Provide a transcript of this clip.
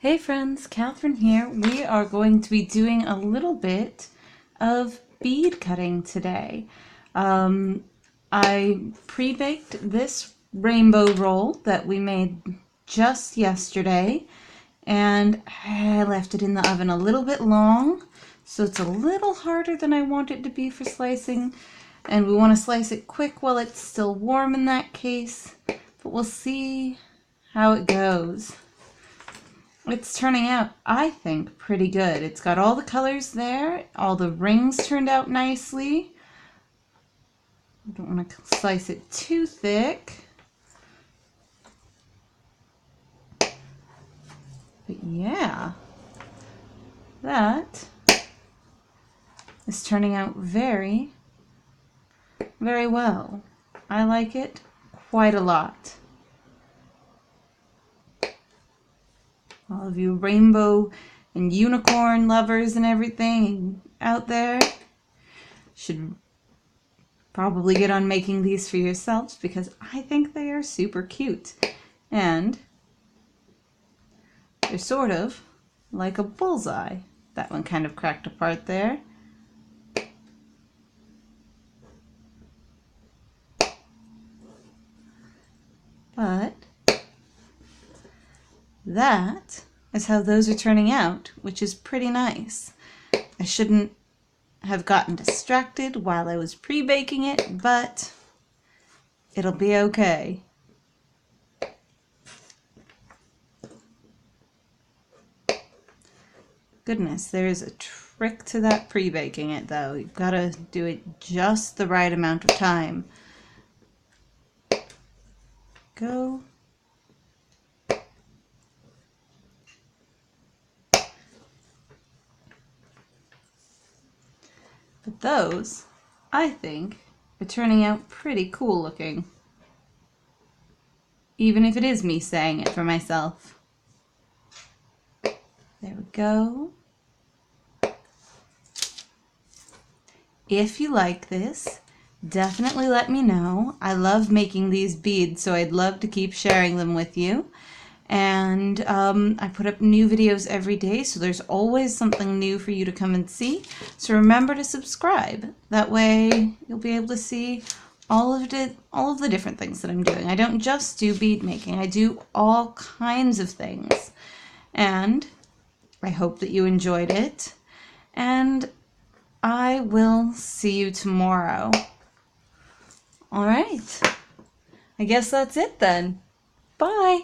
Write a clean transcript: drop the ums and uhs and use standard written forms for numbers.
Hey friends, Catherine here. We are going to be doing a little bit of bead cutting today. I pre-baked this rainbow roll that we made just yesterday, and I left it in the oven a little bit long, so it's a little harder than I want it to be for slicing, and we want to slice it quick while it's still warm in that case, but we'll see how it goes. It's turning out, I think, pretty good. It's got all the colors there. All the rings turned out nicely. I don't want to slice it too thick. But yeah, that is turning out very, very well. I like it quite a lot. All of you rainbow and unicorn lovers and everything out there should probably get on making these for yourselves because I think they are super cute. And they're sort of like a bullseye. That one kind of cracked apart there. But that is how those are turning out, which is pretty nice. I shouldn't have gotten distracted while I was pre-baking it, but it'll be okay. Goodness, there is a trick to that pre-baking it though. You've got to do it just the right amount of time. Go. But those, I think, are turning out pretty cool looking. Even if it is me saying it for myself. There we go. If you like this, definitely let me know. I love making these beads, so I'd love to keep sharing them with you. And I put up new videos every day, so there's always something new for you to come and see. So remember to subscribe. That way you'll be able to see all of the different things that I'm doing. I don't just do bead making. I do all kinds of things. And I hope that you enjoyed it. And I will see you tomorrow. All right. I guess that's it then. Bye.